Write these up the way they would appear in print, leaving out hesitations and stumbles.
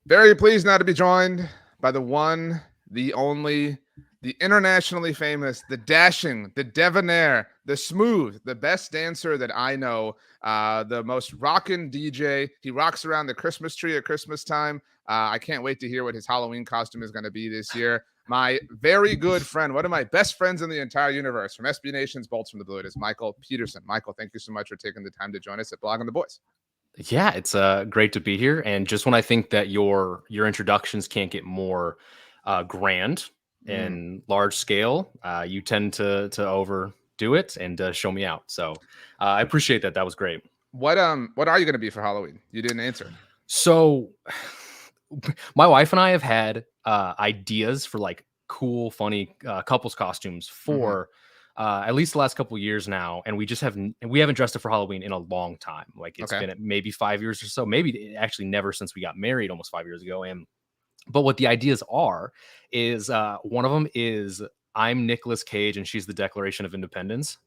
Very pleased now to be joined by the one, the only, the internationally famous, the dashing, the debonair, the smooth, the best dancer that I know, the most rockin' DJ. He rocks around the Christmas tree at Christmas time. I can't wait to hear what his Halloween costume is going to be this year. My very good friend, one of my best friends in the entire universe from SB Nation's Bolts from the Blue, it is Michael Peterson. Michael, thank you so much for taking the time to join us at Blogging the Boys. Yeah, it's great to be here. And just when I think that your introductions can't get more grand Mm. and large scale, you tend to overdo it and show me out. So I appreciate that. That was great. What are you going to be for Halloween? You didn't answer. So my wife and I have had ideas for like cool, funny couples costumes Mm-hmm. for at least the last couple of years now, and we haven't dressed it for Halloween in a long time. Like it's Okay. been maybe 5 years or so, maybe actually never since we got married almost 5 years ago. And but what the ideas are is one of them is I'm Nicolas Cage and she's the Declaration of Independence,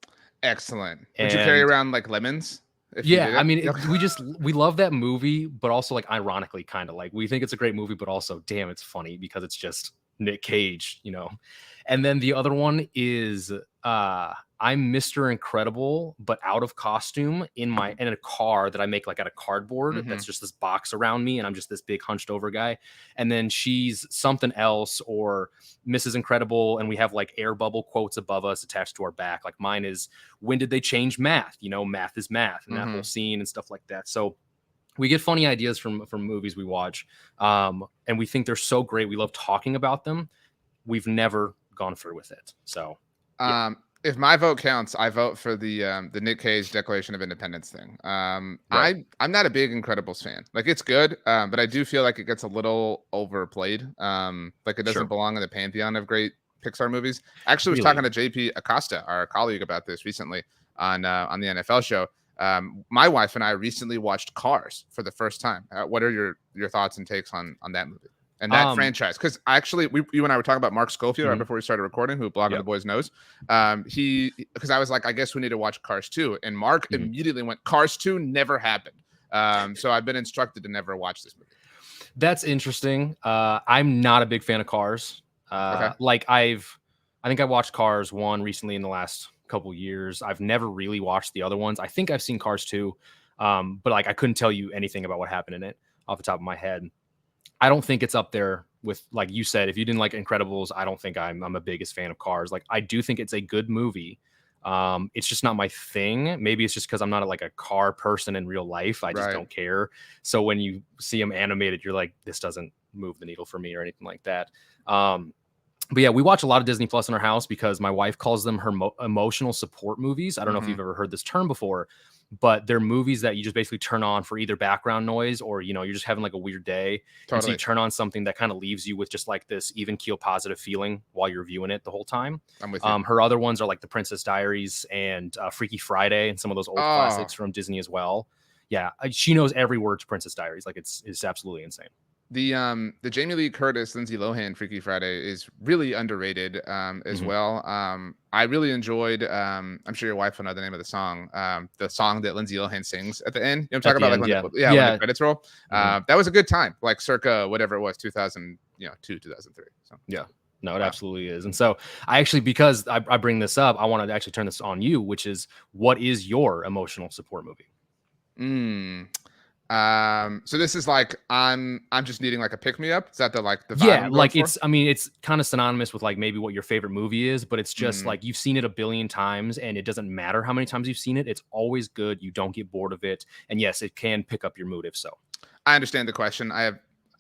Excellent. Would you carry and around like lemons if you yeah, did I it? mean, Yep. we love that movie, but also like ironically, kind of like we think it's a great movie, but also damn, it's funny because it's just Nick Cage. And then the other one is I'm Mr. Incredible, but out of costume in a car that I make like out of cardboard. Mm-hmm. That's just this box around me, and I'm just this big hunched over guy. And then she's something else or Mrs. Incredible, and we have like air bubble quotes above us attached to our back. Like mine is when did they change math? Math is math, and that Mm-hmm. whole scene and stuff like that. So we get funny ideas from movies we watch, and we think they're so great. We love talking about them. We've never gone through with it. So yeah, If my vote counts, I vote for the Nick Cage Declaration of Independence thing. right. I'm not a big Incredibles fan. Like it's good, but I do feel like it gets a little overplayed. Like it doesn't Sure. belong in the pantheon of great Pixar movies. I actually was talking Really? to JP Acosta, our colleague, about this recently on the NFL show. My wife and I recently watched Cars for the first time. What are your thoughts and takes on that movie and that Um. franchise? Because actually, you and I were talking about Mark Schofield right Mhm. before we started recording, who Blogging the Yep. Boys knows. He because I was like, I guess we need to watch Cars 2, and Mark Mhm. immediately went, Cars 2 never happened. So I've been instructed to never watch this movie. That's interesting. I'm not a big fan of Cars. Okay. I think I watched Cars 1 recently in the last couple years. I've never really watched the other ones. I think I've seen Cars 2, but like I couldn't tell you anything about what happened in it off the top of my head. I don't think it's up there with, like you said, if you didn't like Incredibles, I don't think I'm a biggest fan of Cars. Like I do think it's a good movie. It's just not my thing. Maybe it's just because I'm not like a car person in real life. I just Right. don't care. So when you see them animated, you're like, this doesn't move the needle for me or anything like that. But yeah, we watch a lot of Disney Plus in our house because my wife calls them her emotional support movies. I don't know if Mm-hmm. you've ever heard this term before, but they're movies that you just basically turn on for either background noise or you're just having like a weird day, and so you Totally. turn on something that kind of leaves you with just like this even keel positive feeling while you're viewing it the whole time. I'm with you. Her other ones are like The Princess Diaries and Freaky Friday and some of those old Oh, classics from Disney as well. Yeah, she knows every word to Princess Diaries. Like it's absolutely insane. the Jamie Lee Curtis, Lindsay Lohan Freaky Friday is really underrated as Mhm. well. I really enjoyed I'm sure your wife will know the name of the song that Lindsay Lohan sings at the end. You know what I'm At talking the about? Like end, when yeah, when the yeah. credits roll. Mhm. That was a good time, like circa whatever it was, 2000, 2003. So Yeah. No, it wow. absolutely is. And so I actually, because I bring this up, I want to actually turn this on you, which is what is your emotional support movie? Mm. So this is like I'm just needing like a pick me up. Is that the vibe Yeah, I'm going like for? it's kind of synonymous with like maybe what your favorite movie is, but it's just Mm. like you've seen it a billion times and it doesn't matter how many times you've seen it. It's always good. You don't get bored of it. And yes, it can pick up your mood if so. I understand the question. I have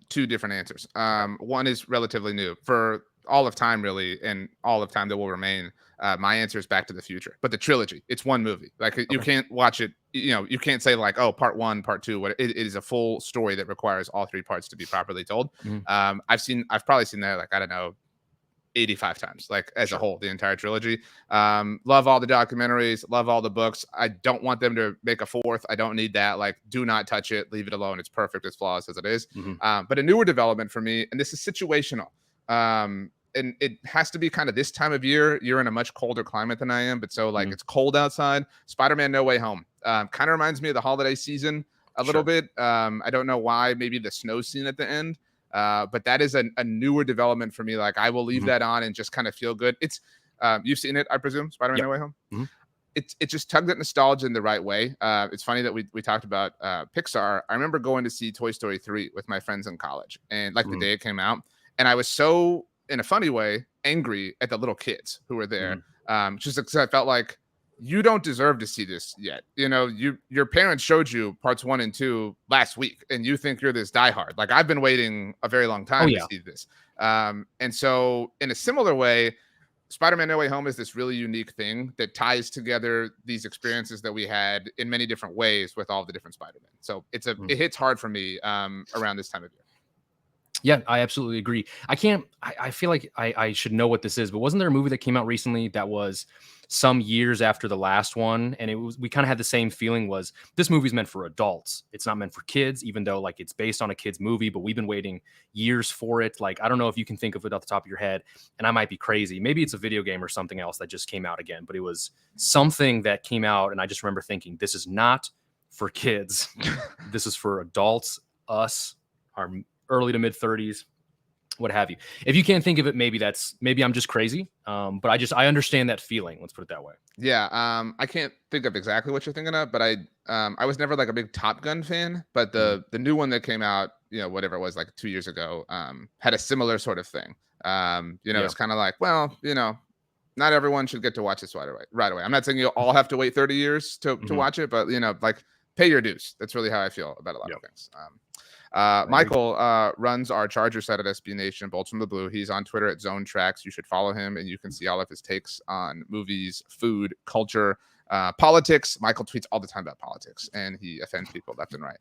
two different answers. Okay. One is relatively new for all of time, really, and all of time that will remain. My answer is Back to the Future, but the trilogy. It's one movie. Like you Okay. can't watch it. You can't say like, oh, part one, part two. What it is a full story that requires all three parts to be properly told. Mhm. I've probably seen that like I don't know 85 times, like as a Sure. whole, the entire trilogy. Love all the documentaries, love all the books. I don't want them to make a fourth. I don't need that. Like, do not touch it, leave it alone. It's perfect, as flawless as it is. Mhm. But a newer development for me, and this is situational. And it has to be kind of this time of year. You're in a much colder climate than I am, but so like Mhm. it's cold outside. Spider-Man: No Way Home kind of reminds me of the holiday season. a little bit. I don't know why, maybe the snow scene at the end. But that is a newer development for me. Like I will leave that on and just kind of feel good. It's you've seen it, I presume, Spider-Man: No Way Home. It just tugged at nostalgia in the right way. It's funny that we talked about Pixar. I remember going to see Toy Story 3 with my friends in college, and like the day it came out, and I was so, in a funny way, angry at the little kids who were there. Just because I felt like, you don't deserve to see this yet. You know, your parents showed you parts 1 and 2 last week, and you think you're this diehard. Like I've been waiting a very long time to see this. And so in a similar way, Spider-Man: No Way Home is this really unique thing that ties together these experiences that we had in many different ways with all the different Spider-Man. So it hits hard for me around this time of year. Yeah, I absolutely agree. I feel like I should know what this is, but wasn't there a movie that came out recently that was some years after the last one? And we kind of had the same feeling, was this movie's meant for adults. It's not meant for kids, even though like it's based on a kid's movie, but we've been waiting years for it. Like, I don't know if you can think of it off the top of your head, and I might be crazy. Maybe it's a video game or something else that just came out again, but it was something that came out. And I just remember thinking, this is not for kids. This is for adults, us, our early to mid 30s, what have you. If you can't think of it, maybe I'm just crazy. But I understand that feeling. Let's put it that way. Yeah. I can't think of exactly what you're thinking of, but I was never like a big Top Gun fan, but the new one that came out, you know, whatever it was, like 2 years ago, had a similar sort of thing. It's kind of like, well, you know, not everyone should get to watch this right away. I'm not saying you all have to wait 30 years to watch it, but you know, like pay your dues. That's really how I feel about a lot of things. Michael runs our Charger site at SB Nation, Bolts from the Blue. He's on Twitter at Zone Tracks. You should follow him, and you can see all of his takes on movies, food, culture, politics. Michael tweets all the time about politics, and he offends people left and right.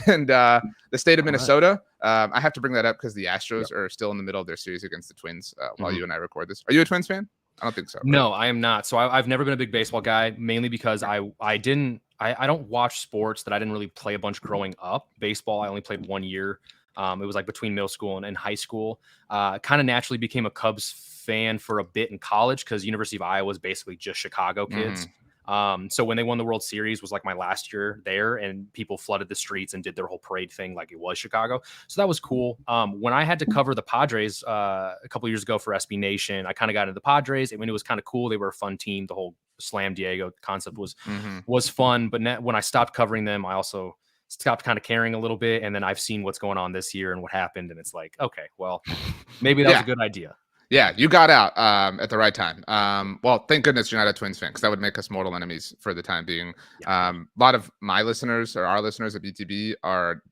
And the state of Minnesota, I have to bring that up because the Astros are still in the middle of their series against the Twins while you and I record this. Are you a Twins fan? I don't think so. No, I am not. So I've never been a big baseball guy, mainly because I don't watch sports that I didn't really play a bunch growing up. Baseball, I only played 1 year. It was like between middle school and high school. Kind of naturally became a Cubs fan for a bit in college because University of Iowa was basically just Chicago kids. So when they won the World Series was like my last year there, and people flooded the streets and did their whole parade thing like it was Chicago. So that was cool. When I had to cover the Padres a couple years ago for SB Nation, I kind of got into the Padres. I mean, it was kind of cool. They were a fun team. The whole Slam Diego concept was fun. But when I stopped covering them, I also stopped kind of caring a little bit. And then I've seen what's going on this year and what happened. And it's like, okay, well, maybe that was a good idea. Yeah, you got out at the right time. Well, thank goodness you're not a Twins fan, because that would make us mortal enemies for the time being. A lot of my listeners, or our listeners at BTB, are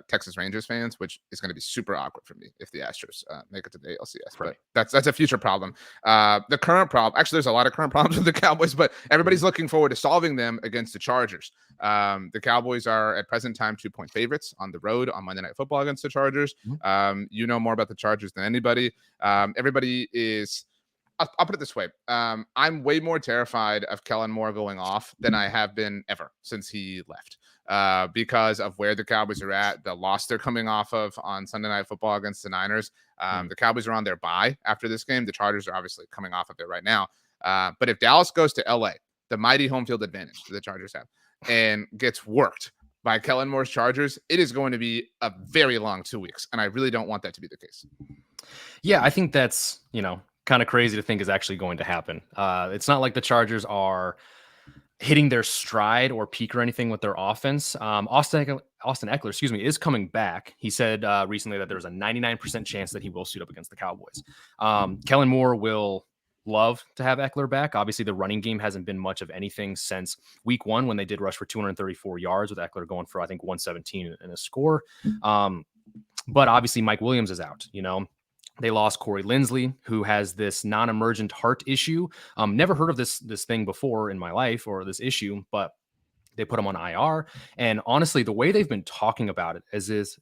Texas Rangers fans, which is going to be super awkward for me if the Astros make it to the ALCS. Right. But that's a future problem. The current problem, actually, there's a lot of current problems with the Cowboys, but everybody's looking forward to solving them against the Chargers. The Cowboys are at present time 2-point favorites on the road on Monday Night Football against the Chargers. You know more about the Chargers than anybody. Everybody is, I'll put it this way. I'm way more terrified of Kellen Moore going off than I have been ever since he left, because of where the Cowboys are at, the loss they're coming off of on Sunday Night Football against the Niners. The Cowboys are on their bye after this game. The Chargers are obviously coming off of it right now. But if Dallas goes to LA, the mighty home field advantage that the Chargers have, and gets worked by Kellen Moore's Chargers, it is going to be a very long 2 weeks. And I really don't want that to be the case. Yeah, I think that's, kind of crazy to think is actually going to happen. It's not like the Chargers are hitting their stride or peak or anything with their offense. Austin Eckler, is coming back. He said recently that there's a 99% chance that he will suit up against the Cowboys. Kellen Moore will love to have Eckler back. Obviously, the running game hasn't been much of anything since week 1 when they did rush for 234 yards with Eckler going for, I think, 117 and a score. But obviously, Mike Williams is out, They lost Corey Linsley, who has this non-emergent heart issue. Never heard of this thing before in my life, or this issue, but they put him on IR. And honestly, the way they've been talking about it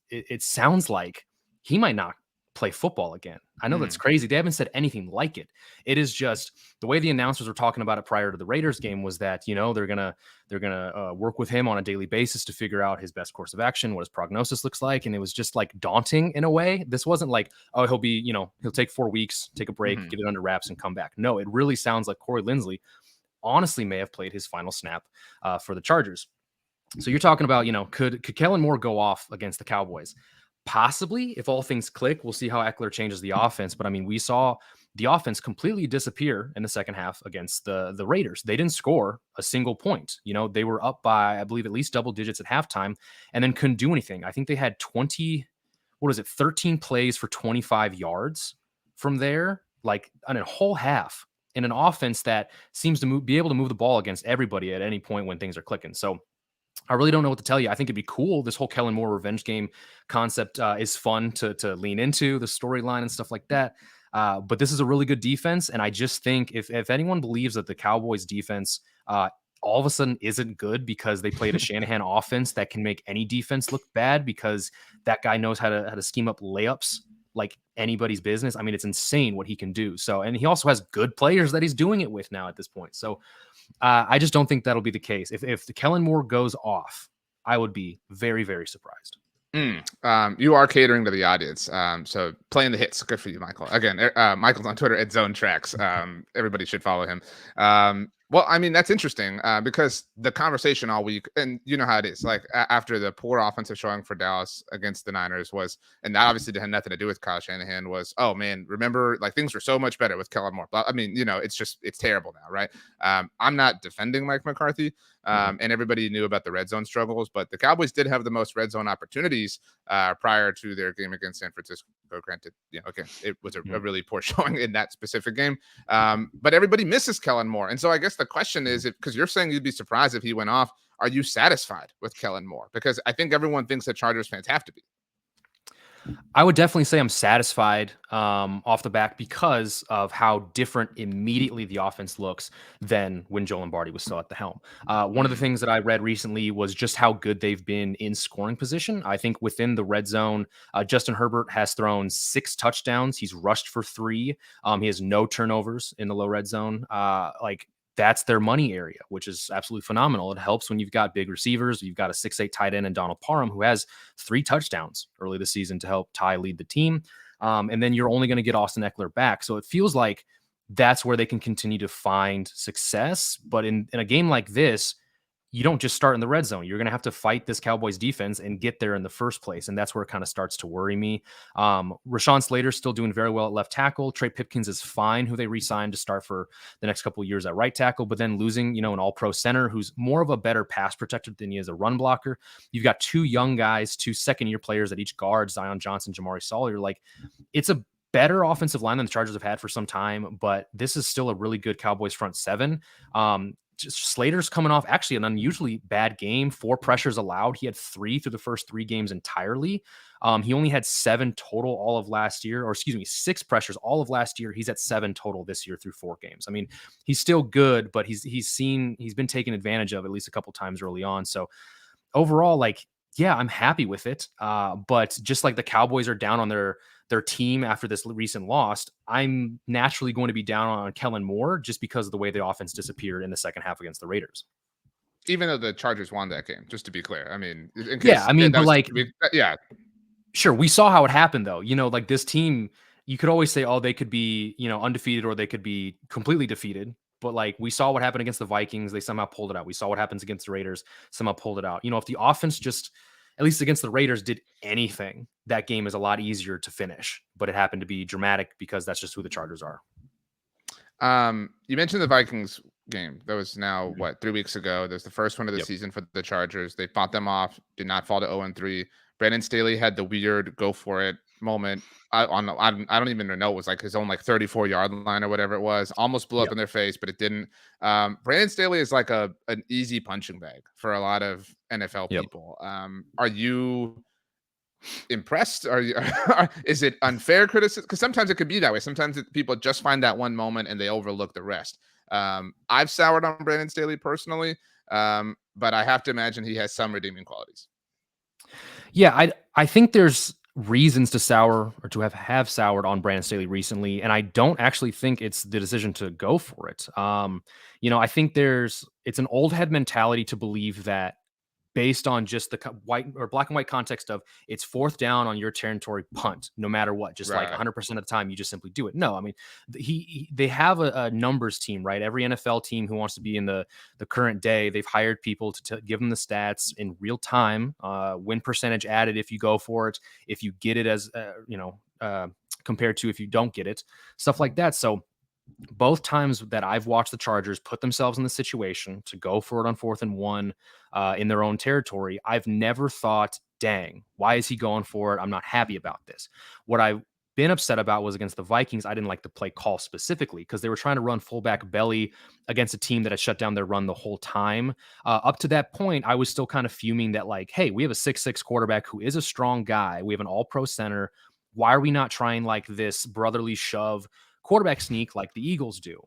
it sounds like he might not play football again. I know that's crazy. They haven't said anything like it. It is just the way the announcers were talking about it prior to the Raiders game was that, they're gonna work with him on a daily basis to figure out his best course of action, what his prognosis looks like. And it was just like daunting in a way. This wasn't like, oh, he'll take 4 weeks, take a break, get it under wraps and come back. No, it really sounds like Corey Linsley honestly may have played his final snap for the Chargers. So you're talking about, could Kellen Moore go off against the Cowboys? Possibly, if all things click. We'll see how Eckler changes the offense. But I mean, we saw the offense completely disappear in the second half against the Raiders. They didn't score a single point. They were up by, I believe, at least double digits at halftime and then couldn't do anything. I think they had 13 plays for 25 yards from there, like on a whole half, in an offense that seems to be able to move the ball against everybody at any point when things are clicking. So I really don't know what to tell you. I think it'd be cool. This whole Kellen Moore revenge game concept is fun to lean into, the storyline and stuff like that. But this is a really good defense. And I just think if anyone believes that the Cowboys defense all of a sudden isn't good because they played a Shanahan offense that can make any defense look bad because that guy knows how to scheme up layups like anybody's business. I mean, it's insane what he can do. So, and he also has good players that he's doing it with now at this point. So I just don't think that'll be the case. If the Kellen Moore goes off, I would be very, very surprised. You are catering to the audience. So playing the hits. Good for you, Michael. Again, Michael's on Twitter at Zone Tracks. Everybody should follow him. Well, I mean, that's interesting because the conversation all week, and you know how it is, like after the poor offensive showing for Dallas against the Niners was, and that obviously had nothing to do with Kyle Shanahan, was, oh man, remember, like things were so much better with Kellen Moore. But I mean, it's terrible now, right? I'm not defending Mike McCarthy. And everybody knew about the red zone struggles, but the Cowboys did have the most red zone opportunities prior to their game against San Francisco. Granted, again, it was a really poor showing in that specific game. But everybody misses Kellen Moore. And so I guess the question is, because you're saying you'd be surprised if he went off, are you satisfied with Kellen Moore? Because I think everyone thinks that Chargers fans have to be. I would definitely say I'm satisfied off the back because of how different immediately the offense looks than when Joe Lombardi was still at the helm. One of the things that I read recently was just how good they've been in scoring position. I think within the red zone, Justin Herbert has thrown 6 touchdowns. He's rushed for 3. He has no turnovers in the low red zone. That's their money area, which is absolutely phenomenal. It helps when you've got big receivers. You've got a 6'8" tight end in Donald Parham, who has 3 touchdowns early this season to help Ty lead the team. And then you're only going to get Austin Eckler back. So it feels like that's where they can continue to find success. But in a game like this, you don't just start in the red zone. You're going to have to fight this Cowboys defense and get there in the first place. And that's where it kind of starts to worry me. Rashawn Slater's still doing very well at left tackle. Trey Pipkins is fine, who they re-signed to start for the next couple of years at right tackle, but then losing, an all-pro center who's more of a better pass protector than he is a run blocker. You've got 2 young guys, 2 second-year players at each guard, Zion Johnson, Jamari Sawyer. Like, it's a better offensive line than the Chargers have had for some time, but this is still a really good Cowboys front 7. Slater's coming off actually an unusually bad game. 4 pressures allowed. He had 3 through the first 3 games entirely. He only had 7 total all of last year, or excuse me, 6 pressures all of last year. He's at 7 total this year through 4 games. I mean, he's still good, but he's been taken advantage of at least a couple times early on. So overall, yeah, I'm happy with it. But just like the Cowboys are down on their team after this recent loss, I'm naturally going to be down on Kellen Moore just because of the way the offense disappeared in the second half against the Raiders. Even though the Chargers won that game, just to be clear. I mean, yeah. Sure, we saw how it happened though. This team, you could always say, oh, they could be, undefeated or they could be completely defeated. But we saw what happened against the Vikings. They somehow pulled it out. We saw what happens against the Raiders. Somehow pulled it out. If the offense just, at least against the Raiders, did anything, that game is a lot easier to finish. But it happened to be dramatic because that's just who the Chargers are. You mentioned the Vikings game. That was now, 3 weeks ago. That was the first one of the season for the Chargers. They fought them off, did not fall to 0-3. Brandon Staley had the weird go for it moment. I don't even know. It was like his own 34-yard line or whatever it was. Almost blew up in their face, but it didn't. Brandon Staley is like an easy punching bag for a lot of NFL people. Are you impressed? Is it unfair criticism? Because sometimes it could be that way. Sometimes people just find that one moment and they overlook the rest. I've soured on Brandon Staley personally, but I have to imagine he has some redeeming qualities. Yeah, I think there's reasons to sour or to have soured on Brandon Staley recently, and I don't actually think it's the decision to go for it. I think it's an old head mentality to believe that based on just the white or black and white context of it's fourth down on your territory, punt, no matter what, just like Right. 100% of the time, you just simply do it. No, I mean, they have a numbers team, right? Every NFL team who wants to be in the current day, they've hired people to give them the stats in real time, win percentage added if you go for it, if you get it as, compared to if you don't get it, stuff like that. So both times that I've watched the Chargers put themselves in the situation to go for it on 4th and 1 in their own territory, I've never thought, dang, why is he going for it? I'm not happy about this. What I've been upset about was against the Vikings. I didn't like the play call specifically because they were trying to run fullback belly against a team that had shut down their run the whole time. Up to that point, I was still kind of fuming that, like, hey, we have a 6'6" quarterback who is a strong guy. We have an all-pro center. Why are we not trying like this brotherly shove quarterback sneak like the Eagles do?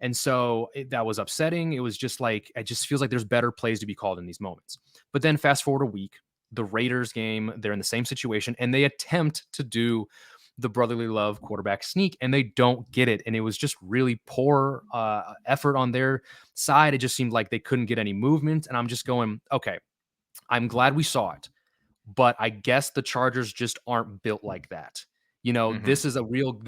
And so that was upsetting. It was just like, it just feels like there's better plays to be called in these moments. But then fast forward a week, the Raiders game, they're in the same situation and they attempt to do the brotherly love quarterback sneak and they don't get it. And it was just really poor effort on their side. It just seemed like they couldn't get any movement. And I'm just going, okay, I'm glad we saw it, but I guess the Chargers just aren't built like that. Mhm. This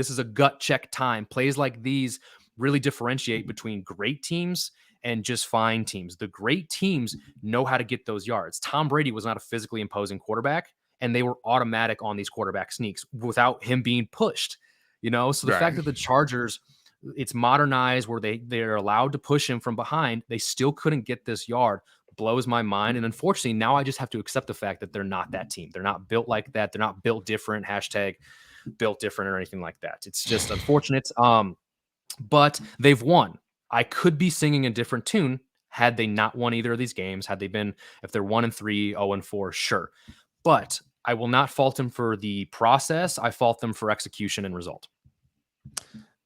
is a gut check time. Plays like these really differentiate between great teams and just fine teams. The great teams know how to get those yards. Tom Brady was not a physically imposing quarterback, and they were automatic on these quarterback sneaks without him being pushed. So the Right. fact that the Chargers, it's modernized where they're allowed to push him from behind, they still couldn't get this yard, blows my mind. And unfortunately, now I just have to accept the fact that they're not that team. They're not built like that. They're not built different. Hashtag built different or anything like that. It's just unfortunate. But they've won. I could be singing a different tune had they not won either of these games. Had they been, if they're 1-3, 0-4, sure. But I will not fault them for the process. I fault them for execution and result.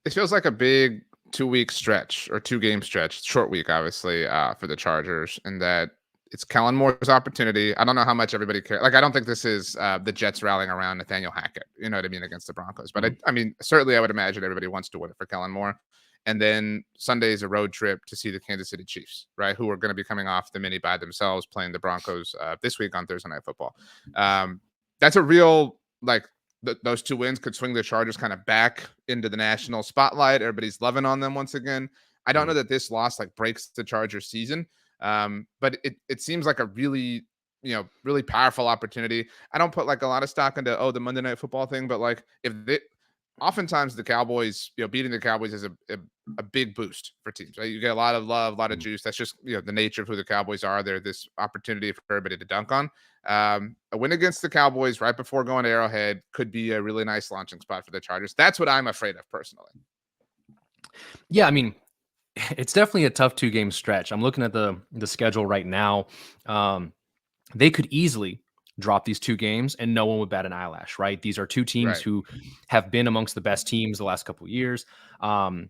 It feels like a big 2-week stretch or 2-game stretch, short week, obviously, for the Chargers, and that it's Kellen Moore's opportunity. I don't know how much everybody cares. Like, I don't think this is the Jets rallying around Nathaniel Hackett, you know what I mean, against the Broncos. But Mhm. I mean, certainly I would imagine everybody wants to win it for Kellen Moore. And then Sunday is a road trip to see the Kansas City Chiefs, right? Who are going to be coming off the mini by themselves, playing the Broncos this week on Thursday Night Football. That's a real, like, those 2 wins could swing the Chargers kind of back into the national spotlight. Everybody's loving on them once again. I don't know Mhm. that this loss like breaks the Chargers season, but it seems like a really, really powerful opportunity. I don't put like a lot of stock into the Monday Night Football thing, but like if they, oftentimes the Cowboys, beating the Cowboys is a big boost for teams. Right? You get a lot of love, a lot of Mhm. juice. That's just the nature of who the Cowboys are. They're this opportunity for everybody to dunk on. A win against the Cowboys right before going to Arrowhead could be a really nice launching spot for the Chargers. That's what I'm afraid of personally. Yeah, I mean, it's definitely a tough 2-game stretch. I'm looking at the schedule right now. Um, they could easily drop these 2 games and no one would bat an eyelash, right? These are 2 teams Right. who have been amongst the best teams the last couple of years. Um,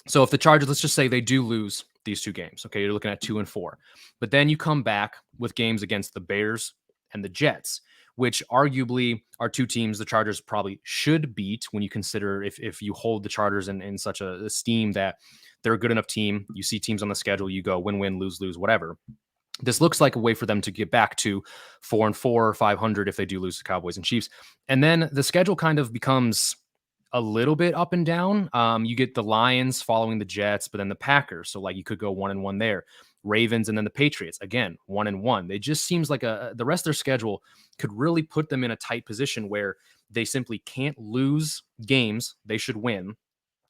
so if the Chargers, let's just say they do lose these 2 games, okay, you're looking at 2-4, but then you come back with games against the Bears and the Jets, which arguably are 2 teams the Chargers probably should beat when you consider if you hold the Chargers in such a esteem that they're a good enough team. You see teams on the schedule, you go win, lose, whatever. This looks like a way for them to get back to 4-4, 500 if they do lose to Cowboys and Chiefs. And then the schedule kind of becomes a little bit up and down. You get the Lions following the Jets, but then the Packers. So like you could go 1-1 there. Ravens and then the Patriots again 1-1. It just seems like the rest of their schedule could really put them in a tight position where they simply can't lose games they should win,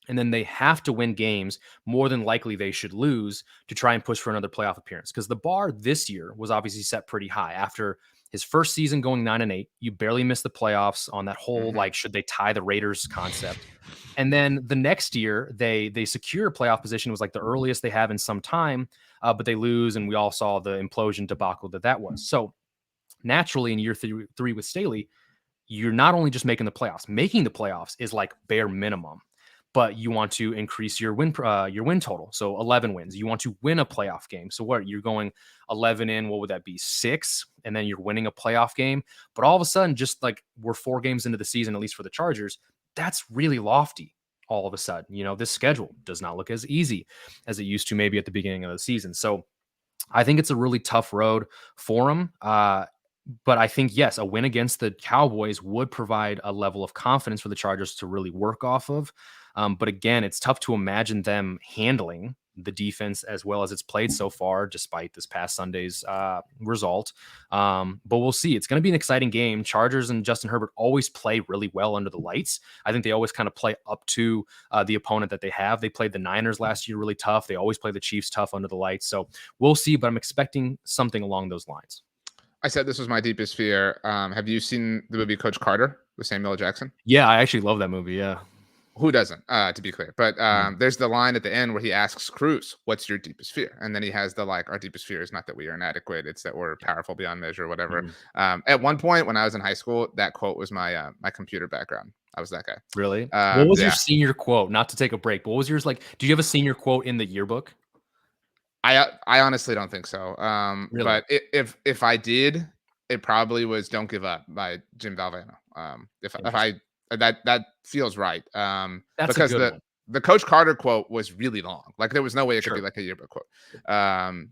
and then they have to win games more than likely they should lose to try and push for another playoff appearance. Because the bar this year was obviously set pretty high. After his first season going 9-8, you barely missed the playoffs on that whole Hmm. like should they tie the Raiders concept. And then the next year they secure a playoff position. It was like the earliest they have in some time, but they lose, and we all saw the implosion debacle that was. So naturally, in year three with Staley, you're not only just making the playoffs. Making the playoffs is like bare minimum, but you want to increase your win total. So 11 wins. You want to win a playoff game. So what you're going 11 in, what would that be? 6, and then you're winning a playoff game. But all of a sudden, just like we're 4 games into the season, at least for the Chargers, that's really lofty. All of a sudden, this schedule does not look as easy as it used to maybe at the beginning of the season. So I think it's a really tough road for him. But I think, yes, a win against the Cowboys would provide a level of confidence for the Chargers to really work off of. But again, it's tough to imagine them handling the defense as well as it's played so far, despite this past Sunday's result. But we'll see. It's going to be an exciting game. Chargers and Justin Herbert always play really well under the lights. I think they always kind of play up to the opponent that they have. They played the Niners last year really tough. They always play the Chiefs tough under the lights. So we'll see, but I'm expecting something along those lines. I said this was my deepest fear. Have you seen the movie Coach Carter with Samuel L. Jackson? Yeah, I actually love that movie. Yeah. Who doesn't, to be clear? But Mhm. there's the line at the end where he asks Cruz, "What's your deepest fear?" And then he has the like, "Our deepest fear is not that we are inadequate; it's that we're powerful beyond measure, or whatever." Mhm. At one point when I was in high school, that quote was my my computer background. I was that guy. Really? What was your Yeah, senior quote? Not to take a break, but what was yours like? Do you have a senior quote in the yearbook? I honestly don't think so. Really? But if I did, it probably was "Don't Give Up" by Jim Valvano. If Interesting. I that feels right. That's a Because good one. the Coach Carter quote was really long. Like there was no way it could be Sure. like a yearbook quote.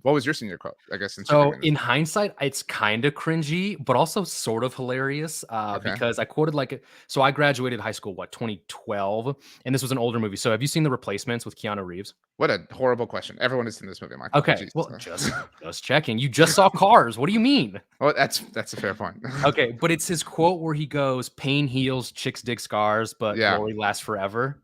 What was your senior quote? I guess since you're So bringing this in up. hindsight, it's kind of cringy, but also sort of hilarious Okay. because I quoted so I graduated high school, 2012, and this was an older movie. So have you seen The Replacements with Keanu Reeves? What a horrible question. Everyone has seen this movie, Michael. Okay, Jesus. well, just checking. You just saw Cars. What do you mean? Well, that's a fair point. Okay, but it's his quote where he goes, "Pain heals, chicks dig scars, but Yeah. glory lasts forever."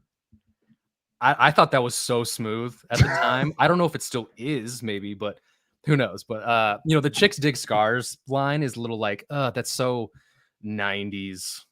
I thought that was so smooth at the time. I don't know if it still is, maybe, but who knows? But the chicks dig scars line is a little like, that's so 90s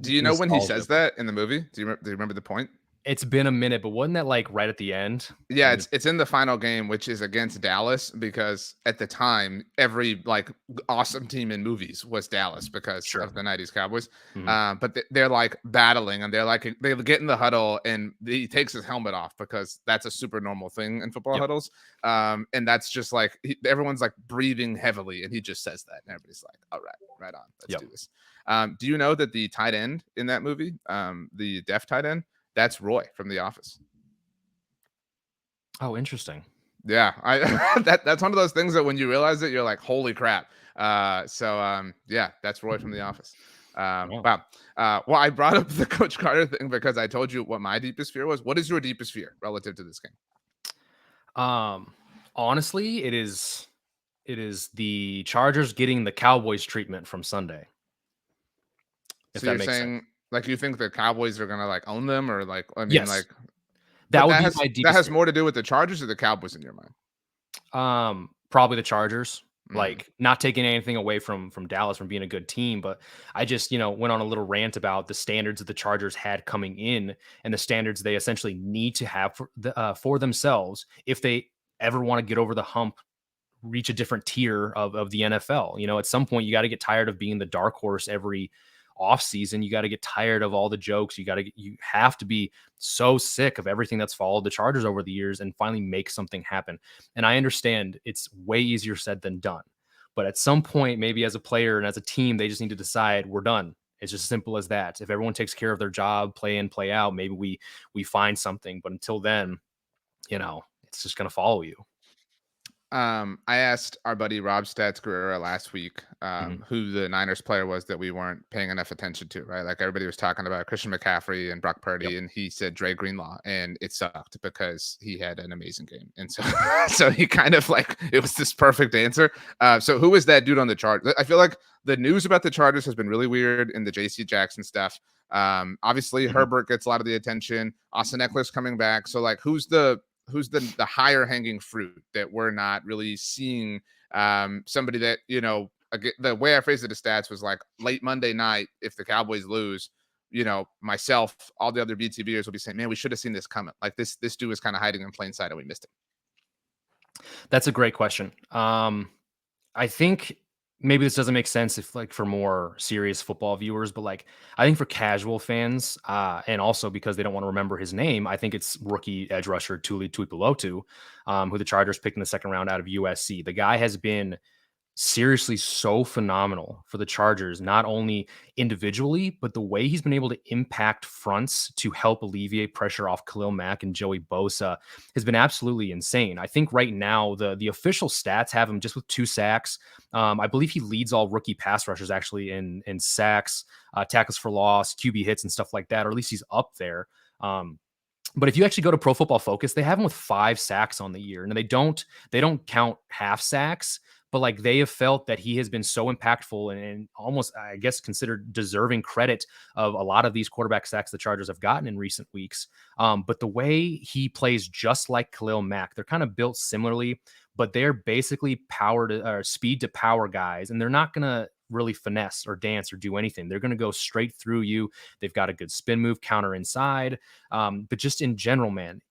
Do you know when he nostalgia. says that in the movie? Do you remember the point? It's been a minute, but wasn't that like right at the end? Yeah, When it's in the final game, which is against Dallas, because at the time, every like awesome team in movies was Dallas because Sure. of the '90s Cowboys. Mhm. But they're like battling, and they're like they get in the huddle, and he takes his helmet off because that's a super normal thing in football Yep. huddles. And that's just like everyone's like breathing heavily, and he just says that, and everybody's like, "All right, right on, let's Yep. do this." Do you know that the tight end in that movie, the deaf tight end, that's Roy from The Office? Oh, interesting. Yeah, I that's one of those things that when you realize it, you're like, "Holy crap!" Yeah, that's Roy from The Office. Wow. Wow. Well, I brought up the Coach Carter thing because I told you what my deepest fear was. What is your deepest fear relative to this game? Um, Honestly, it is the Chargers getting the Cowboys treatment from Sunday, if So that you're makes sense. saying like you think the Cowboys are gonna like own them, or like I mean Yes, like, that but would be my that deepest has fear. more to do with the Chargers or the Cowboys in your mind? Probably the Chargers. Mm. Like, not taking anything away from Dallas from being a good team, but I just, went on a little rant about the standards that the Chargers had coming in and the standards they essentially need to have for themselves if they ever want to get over the hump, reach a different tier of the NFL. At some point you got to get tired of being the dark horse every offseason. You got to get tired of all the jokes. You have to be so sick of everything that's followed the Chargers over the years and finally make something happen. And I understand it's way easier said than done. But at some point, maybe as a player and as a team, they just need to decide we're done. It's just simple as that. If everyone takes care of their job, play in, play out, maybe we find something. But until then, it's just gonna follow you. I asked our buddy Rob Stats Guerrera last week, Mhm. who the Niners player was that we weren't paying enough attention to, right? Like everybody was talking about Christian McCaffrey and Brock Yep. Purdy, and he said Dre Greenlaw, and it sucked because he had an amazing game, and so so he kind of like it was this perfect answer. So who was that dude on the chart? I feel like the news about the Chargers has been really weird in the J.C. Jackson stuff. Obviously Mhm. Herbert gets a lot of the attention. Austin Eckler's coming back, so like who's the higher hanging fruit that we're not really seeing? Somebody that the way I phrased it to stats was like late Monday night, if the Cowboys lose, myself, all the other BTVers will be saying, man, we should have seen this coming. Like this dude was kind of hiding in plain sight and we missed That's a great question. I think maybe this doesn't make sense if like for more serious football viewers, but like I think for casual fans, and also because they don't want to remember his name, I think it's rookie edge rusher Tuli Tuipulotu, who the Chargers picked in the second round out of USC. The guy has been seriously so phenomenal for the Chargers, not only individually, but the way he's been able to impact fronts to help alleviate pressure off Khalil Mack and Joey Bosa has been absolutely insane. I think right now the official stats have him just with 2 sacks. I believe he leads all rookie pass rushers actually in sacks, tackles for loss, QB hits, and stuff like that, or at least he's up there. But if you actually go to Pro Football Focus, they have him with 5 sacks on the year. And they don't count half sacks, but like they have felt that he has been so impactful and almost, I guess, considered deserving credit of a lot of these quarterback sacks the Chargers have gotten in recent weeks. But the way he plays just like Khalil Mack, they're kind of built similarly, but they're basically speed to power guys, and they're not gonna really finesse or dance or do anything. They're going to go straight through you. They've got a good spin move, counter inside. But just in general, man,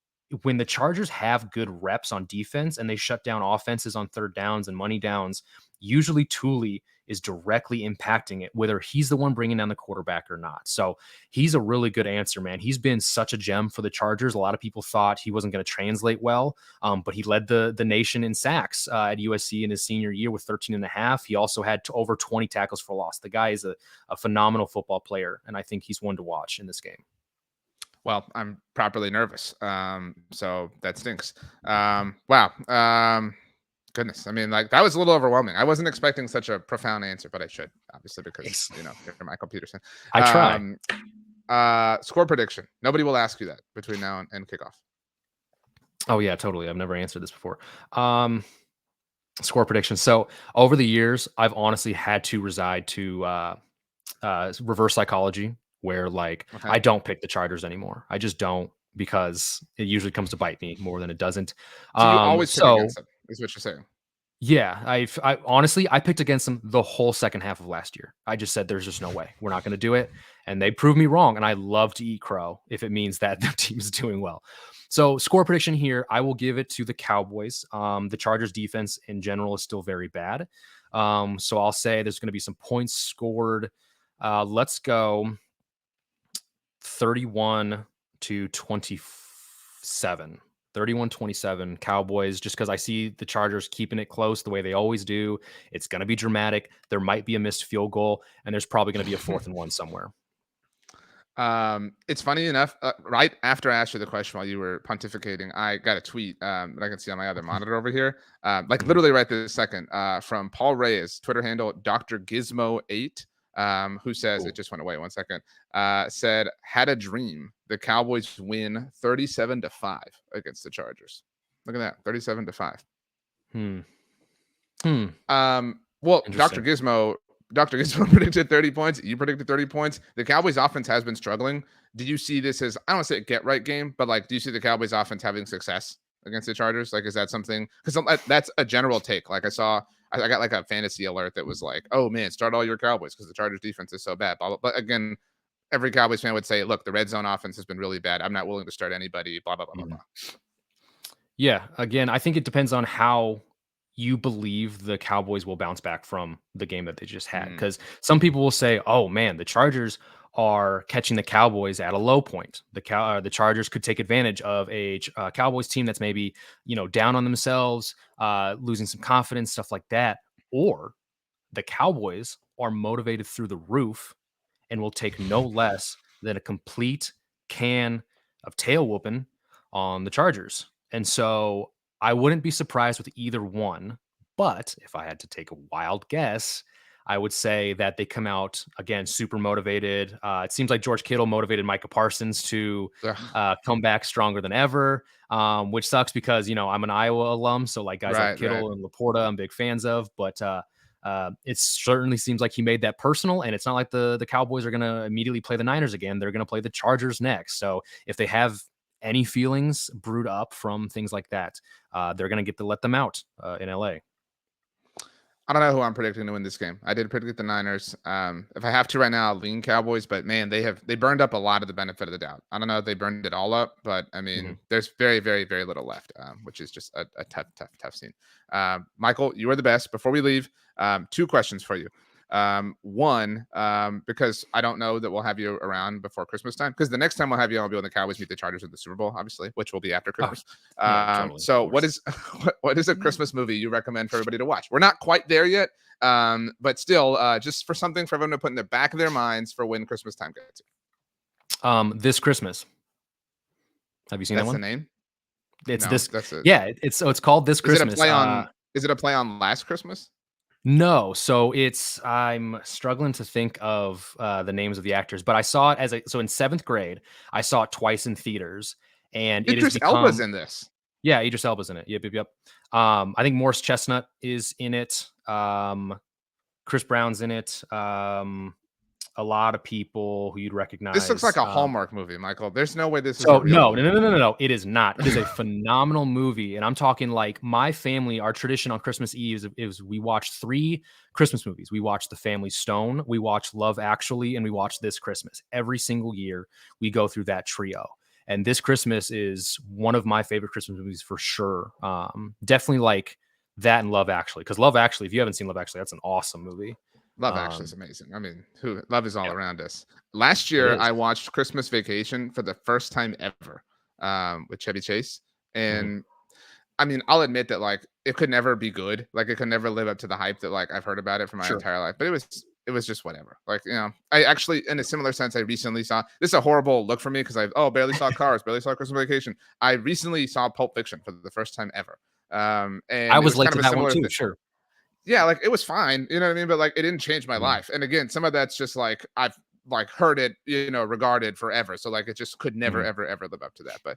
when the Chargers have good reps on defense and they shut down offenses on third downs and money downs, usually Thule is directly impacting it, whether he's the one bringing down the quarterback or not. So he's a really good answer, man. He's been such a gem for the Chargers. A lot of people thought he wasn't going to translate well, but he led the nation in sacks at USC in his senior year with 13 and a half. He also had over 20 tackles for loss. The guy is a phenomenal football player, and I think he's one to watch in this game. Well, I'm properly nervous. So that stinks. Wow. Goodness. I mean, like that was a little overwhelming. I wasn't expecting such a profound answer, but I should, obviously, because you're Michael Peterson. I try. Score prediction. Nobody will ask you that between now and kickoff. Oh yeah, totally. I've never answered this before. Score prediction. So over the years, I've honestly had to reside to reverse psychology, where like I don't pick the Chargers anymore. I just don't, because it usually comes to bite me more than it doesn't. So you always pick against them, is what you're saying. Yeah, I honestly I picked against them the whole second half of last year. I just said there's just no way we're not going to do it, and they proved me wrong. And I love to eat crow if it means that the team is doing well. So score prediction here, I will give it to the Cowboys. The Chargers defense in general is still very bad. So I'll say there's going to be some points scored. Let's go 31-27. 31-27 Cowboys, just because I see the Chargers keeping it close the way they always do. It's going to be dramatic. There might be a missed field goal, and there's probably going to be a 4th and 1 somewhere. It's funny enough, right after I asked you the question while you were pontificating, I got a tweet that I can see on my other monitor over here, like literally right this second, from Paul Reyes, Twitter handle Dr. Gizmo8, who says, it just went away 1 second, said, had a dream. The Cowboys win 37-5 against the Chargers. Look at that, 37-5. Well, Dr. Gizmo predicted 30 points. You predicted 30 points. The Cowboys offense has been struggling. Do you see this as, I don't want to say a get right game, but like, do you see the Cowboys offense having success against the Chargers? Like, is that something? Because that's a general take. Like I got like a fantasy alert that was like, oh man, start all your Cowboys because the Chargers defense is so bad. Blah, blah. But again, every Cowboys fan would say, look, the red zone offense has been really bad. I'm not willing to start anybody, blah, blah, blah, blah, blah. Yeah. Again, I think it depends on how you believe the Cowboys will bounce back from the game that they just had. Because some people will say, oh man, the Chargers are catching the Cowboys at a low point. The Chargers could take advantage of a Cowboys team that's maybe, down on themselves, losing some confidence, stuff like that. Or the Cowboys are motivated through the roof and will take no less than a complete can of tail whooping on the Chargers. And so I wouldn't be surprised with either one. But if I had to take a wild guess, I would say that they come out, again, super motivated. It seems like George Kittle motivated Micah Parsons to come back stronger than ever, which sucks because, I'm an Iowa alum. So like guys like Kittle and Laporta, I'm big fans of. But it certainly seems like he made that personal. And it's not like the Cowboys are going to immediately play the Niners again. They're going to play the Chargers next. So if they have any feelings brewed up from things like that, they're going to get to let them out in LA. I don't know who I'm predicting to win this game. I did predict the Niners. If I have to right now, I'll lean Cowboys, but man, they burned up a lot of the benefit of the doubt. I don't know if they burned it all up, but I mean, there's very, very, very little left, which is just a tough scene. Michael, you are the best. Before we leave, 2 questions for you. One, because I don't know that we'll have you around before Christmas time. Because the next time we'll have you on, will be when the Cowboys meet the Chargers in the Super Bowl, obviously, which will be after Oh, Christmas. yeah, totally. So what is what is a Christmas movie you recommend for everybody to watch? We're not quite there yet, but still, just for something for everyone to put in the back of their minds for when Christmas time gets here. This Christmas. Have you seen That's that one? the name? It's No, this. that's it. Yeah, it's called This Is it a Christmas. play on? Is it a play on Last Christmas? No, so I'm struggling to think of the names of the actors, but I saw it so in 7th grade, I saw it twice in theaters, and it has Idris Elba's become in this. yeah, Idris Elba's in it. Yep. I think Morris Chestnut is in it. Chris Brown's in it. A lot of people who you'd recognize. This looks like a Hallmark movie, Michael. There's no way this is So a real movie. no. It is not. It is a phenomenal movie, and I'm talking like my family. Our tradition on Christmas Eve is we watch 3 Christmas movies. We watch The Family Stone, we watch Love Actually, and we watch This Christmas. Every single year, we go through that trio. And This Christmas is one of my favorite Christmas movies for sure. Definitely like that and Love Actually, because Love Actually, if you haven't seen Love Actually, that's an awesome movie. Love Actually is amazing. I mean, love is all around us. Last year, I watched Christmas Vacation for the first time ever with Chevy Chase. And I mean, I'll admit that like it could never be good. Like it could never live up to the hype that like I've heard about it for my entire life. But it was just whatever. Like, you know, I actually, in a similar sense, I recently saw, this is a horrible look for me because I barely saw Cars, barely saw Christmas Vacation. I recently saw Pulp Fiction for the first time ever. And I was late kind to of a that one similar too. Sure. Yeah, like it was fine, you know what I mean? But like it didn't change my life. And again, some of that's just like I've like heard it, you know, regarded forever. So like it just could never, ever live up to that. But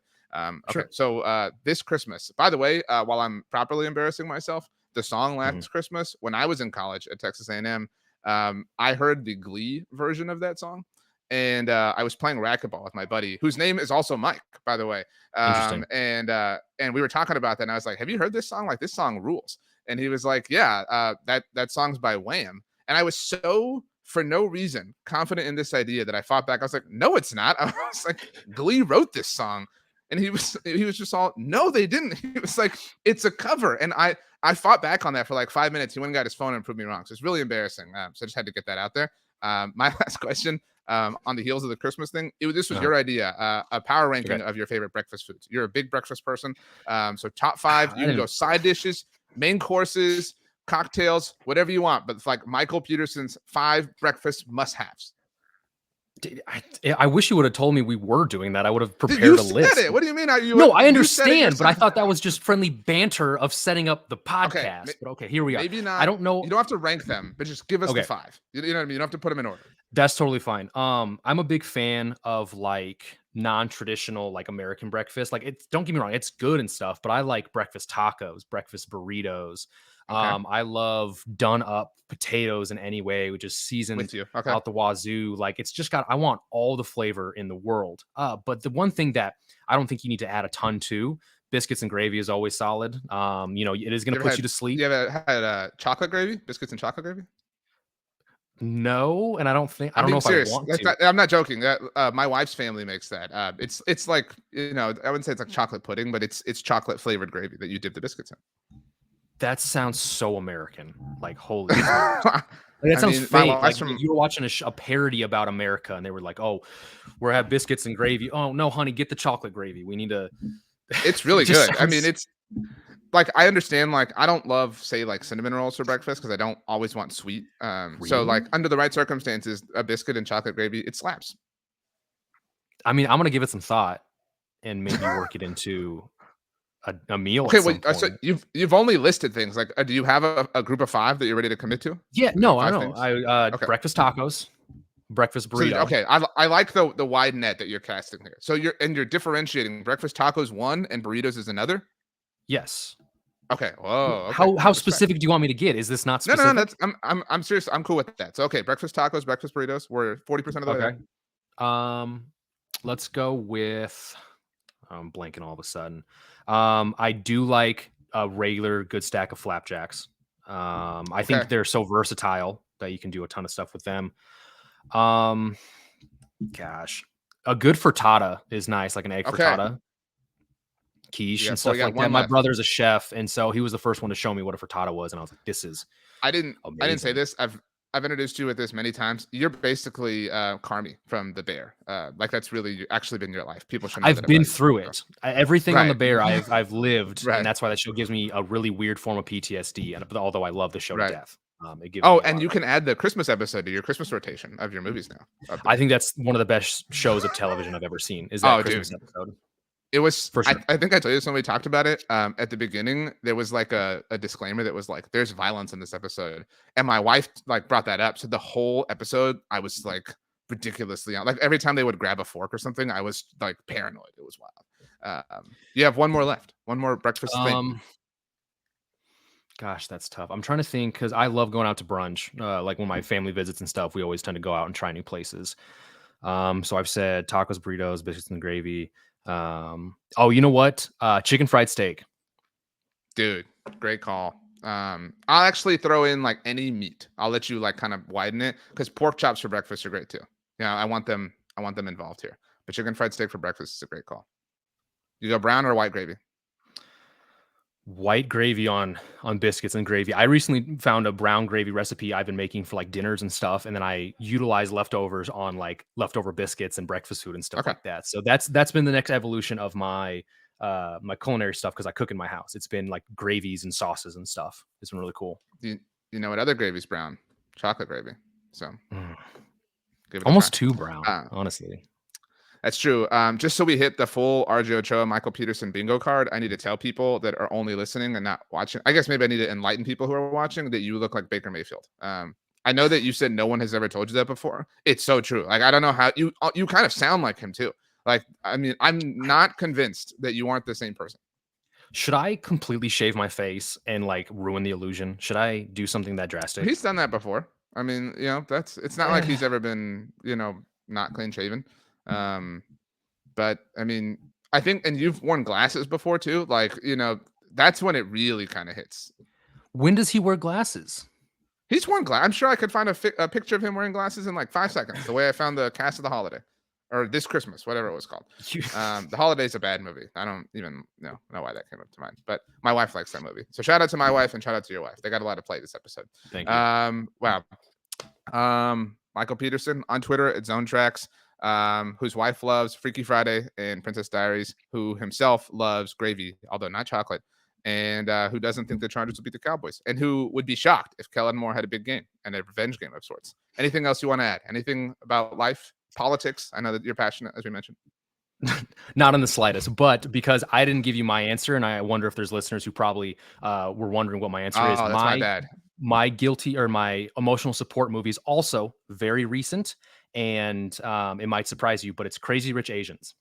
okay. So this Christmas, by the way, while I'm properly embarrassing myself, the song Last Christmas, when I was in college at Texas A&M, I heard the Glee version of that song. And I was playing racquetball with my buddy, whose name is also Mike, by the way. And we were talking about that, and I was like, "Have you heard this song? Like, this song rules." And he was like, "Yeah, that song's by Wham." And I was so, for no reason, confident in this idea that I fought back. I was like, "No, it's not." I was like, "Glee wrote this song," and he was just all, "No, they didn't." He was like, "It's a cover," and I fought back on that for like 5 minutes. He went and got his phone and proved me wrong. So it's really embarrassing. So I just had to get that out there. My last question. On the heels of the Christmas thing, this was your idea, a power ranking of your favorite breakfast foods. You're a big breakfast person. So top 5, you can go side dishes, main courses, cocktails, whatever you want. But it's like Michael Peterson's 5 breakfast must-haves. I wish you would have told me we were doing that. I would have prepared a list. It. What do you mean? No, I understand, but I thought that was just friendly banter of setting up the podcast. Okay, but okay, here we are. Maybe not. I don't know. You don't have to rank them, but just give us the 5. You know what I mean? You don't have to put them in order. That's totally fine. I'm a big fan of like non-traditional like American breakfast. Like don't get me wrong, it's good and stuff, but I like breakfast tacos, breakfast burritos. I love done up potatoes in any way, which is seasoned out the wazoo. Like it's just I want all the flavor in the world. But the one thing that I don't think you need to add a ton to, biscuits and gravy is always solid. You know, it is going to put you to sleep. You ever had chocolate gravy, biscuits and chocolate gravy? No, and I don't know if serious. I want to. I'm not joking. My wife's family makes that. It's like, you know, I wouldn't say it's like chocolate pudding, but it's chocolate flavored gravy that you dip the biscuits in. That sounds so American. Like holy. That sounds fake. Like you were watching a parody about America, and they were like, "Oh, we're have biscuits and gravy." Oh no, honey, get the chocolate gravy. We need to. It's really good. Sounds... I mean, it's. Like, I understand, like, I don't love, say, like, cinnamon rolls for breakfast because I don't always want sweet. Really? So, like, under the right circumstances, a biscuit and chocolate gravy, it slaps. I mean, I'm going to give it some thought and maybe work it into a meal. Okay, well, so you've only listed things. Like, do you have a group of 5 that you're ready to commit to? Yeah, no, I know. Breakfast tacos, breakfast burrito. So, okay, I like the wide net that you're casting here. So, you're differentiating breakfast tacos 1 and burritos is another? Yes. Okay. Whoa. Okay. How specific do you want me to get? Is this not specific? No. That's I'm serious. I'm cool with that. So okay, breakfast tacos, breakfast burritos. We're 40% of the way there. Let's go with. I'm blanking all of a sudden. I do like a regular good stack of flapjacks. I think they're so versatile that you can do a ton of stuff with them. Gosh, a good frittata is nice, like an egg frittata. Quiche and stuff like that. My brother's a chef, and so he was the first one to show me what a frittata was, and I was like, "This is." I didn't say this. I've introduced you with this many times. You're basically Carmi from The Bear. Like that's really actually been your life. People should know I've that been about you. through So, it. Everything on The right, Bear I've lived, and right, that's why that show gives me a really weird form of PTSD. And although I love the show to right. death, it gives Oh, me a and lot you of. can add the Christmas episode to your Christmas rotation of your movies now. Of The I Bear. think that's one of the best shows of television I've ever seen. Is that Oh, Christmas dude. episode It was for sure? I think I told you this when we talked about it. At the beginning, there was like a disclaimer that was like, there's violence in this episode. And my wife like brought that up. So the whole episode, I was like ridiculously like every time they would grab a fork or something, I was like paranoid. It was wild. You have one more left. One more breakfast thing. Um, Gosh, that's tough. I'm trying to think because I love going out to brunch. Like when my family visits and stuff, we always tend to go out and try new places. So I've said tacos, burritos, biscuits and gravy. Oh, you know what? Chicken fried steak. Dude, great call. I'll actually throw in like any meat. I'll let you like kind of widen it because pork chops for breakfast are great too. Yeah, I want them. I want them involved here. But chicken fried steak for breakfast is a great call. You go brown or white gravy? White gravy on biscuits and gravy. I recently found a brown gravy recipe I've been making for like dinners and stuff, and then I utilize leftovers on like leftover biscuits and breakfast food and stuff Okay. like that. So that's been the next evolution of my my culinary stuff because I cook in my house. It's been like gravies and sauces and stuff. It's been really cool. You know what other gravy's brown? Chocolate gravy. So Mm. give it a try. Almost too brown, Uh, honestly. that's true. Just so we hit the full RJ Ochoa, Michael Peterson bingo card, I need to tell people that are only listening and not watching. I guess maybe I need to enlighten people who are watching that you look like Baker Mayfield. I know that you said no one has ever told you that before. It's so true. Like I don't know how you kind of sound like him too. Like I mean, I'm not convinced that you aren't the same person. Should I completely shave my face and like ruin the illusion? Should I do something that drastic? He's done that before. I mean, that's it's not like he's ever been, not clean shaven. Um, but I mean, I think, and you've worn glasses before too. Like, that's when it really kind of hits. When does he wear glasses? He's worn glass. I'm sure I could find a picture of him wearing glasses in like 5 seconds. The way I found the cast of The Holiday, or This Christmas, whatever it was called. The Holiday's a bad movie. I don't even know why that came up to mind, but my wife likes that movie. So shout out to my wife and shout out to your wife. They got a lot of play this episode. Thank you. Wow. Michael Peterson on Twitter at Zone Tracks, whose wife loves Freaky Friday and Princess Diaries, who himself loves gravy, although not chocolate, and who doesn't think the Chargers will beat the Cowboys, and who would be shocked if Kellen Moore had a big game and a revenge game of sorts. Anything else you want to add? Anything about life, politics? I know that you're passionate, as we mentioned. Not in the slightest, but because I didn't give you my answer, and I wonder if there's listeners who probably were wondering what my answer is. Oh, that's my bad. My guilty or my emotional support movie is also very recent, and it might surprise you, but it's Crazy Rich Asians.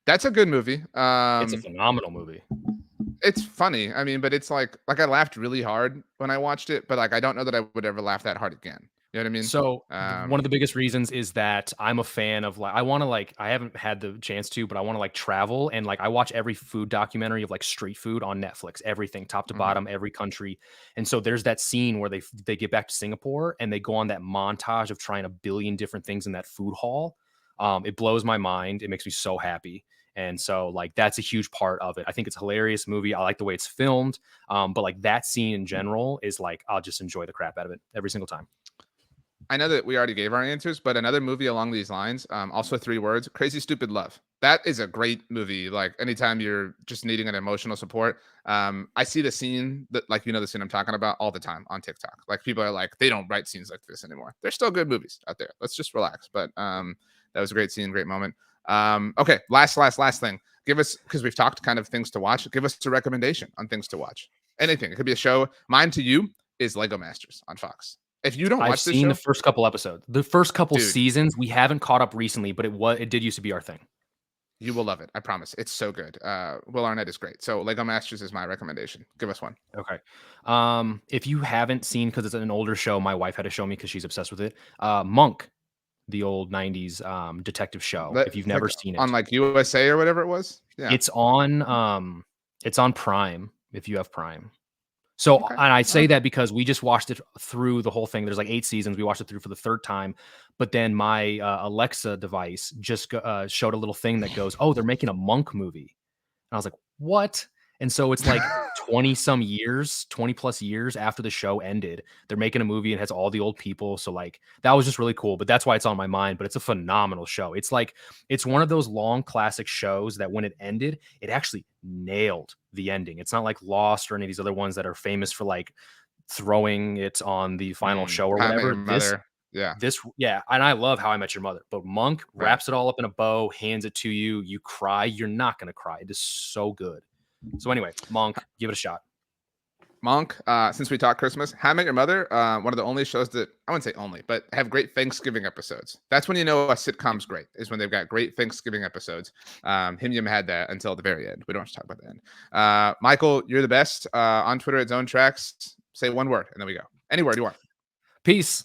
That's a good movie. It's a phenomenal movie. It's funny. I mean, but it's like I laughed really hard when I watched it, but like I don't know that I would ever laugh that hard again. You know what I mean? So one of the biggest reasons is that I'm a fan of like I haven't had the chance to, but I want to like travel and like I watch every food documentary of like street food on Netflix, everything top to bottom, every country. And so there's that scene where they get back to Singapore and they go on that montage of trying a billion different things in that food hall. It blows my mind. It makes me so happy. And so like that's a huge part of it. I think it's a hilarious movie. I like the way it's filmed. But like that scene in general is like I'll just enjoy the crap out of it every single time. I know that we already gave our answers, but another movie along these lines, also 3 words, Crazy Stupid Love. That is a great movie. Like anytime you're just needing an emotional support. I see the scene that like, the scene I'm talking about all the time on TikTok. Like people are like, they don't write scenes like this anymore. There's still good movies out there. Let's just relax. But that was a great scene, great moment. Okay. Last thing. Give us, because we've talked kind of things to watch. Give us a recommendation on things to watch. Anything. It could be a show. Mine to you is Lego Masters on Fox. If you don't watch this show, I've seen the first couple episodes, the first couple Dude, seasons. We haven't caught up recently, but it did used to be our thing. You will love it. I promise. It's so good. Will Arnett is great. So Lego Masters is my recommendation. Give us one. Okay. If you haven't seen, because it's an older show, my wife had to show me because she's obsessed with it. Monk, the old 90s detective show. If you've never seen it. On like USA or whatever it was. Yeah. It's on Prime if you have Prime. So, Okay. and I say that because we just watched it through the whole thing. There's like 8 seasons. We watched it through for the 3rd time. But then my Alexa device just showed a little thing that goes, oh, they're making a Monk movie. And I was like, what? And so it's like 20 some years, 20 plus years after the show ended. They're making a movie and has all the old people. So like that was just really cool. But that's why it's on my mind. But it's a phenomenal show. It's like it's one of those long classic shows that when it ended, it actually nailed the ending. It's not like Lost or any of these other ones that are famous for like throwing it on the final show or How I Met Your whatever. Mother. Yeah. Yeah, and I love How I Met Your Mother, but Monk Right. wraps it all up in a bow, hands it to you, you cry. You're not gonna cry. It is so good. So anyway, Monk, give it a shot. Monk, since we talked Christmas, How I Met Your Mother, one of the only shows that I wouldn't say only, but have great Thanksgiving episodes. That's when you know a sitcom's great, is when they've got great Thanksgiving episodes. Him Yim had that until the very end. We don't have to talk about the end. Michael, you're the best. On Twitter at Zone Tracks, say one word and then we go. Any word you want. Peace.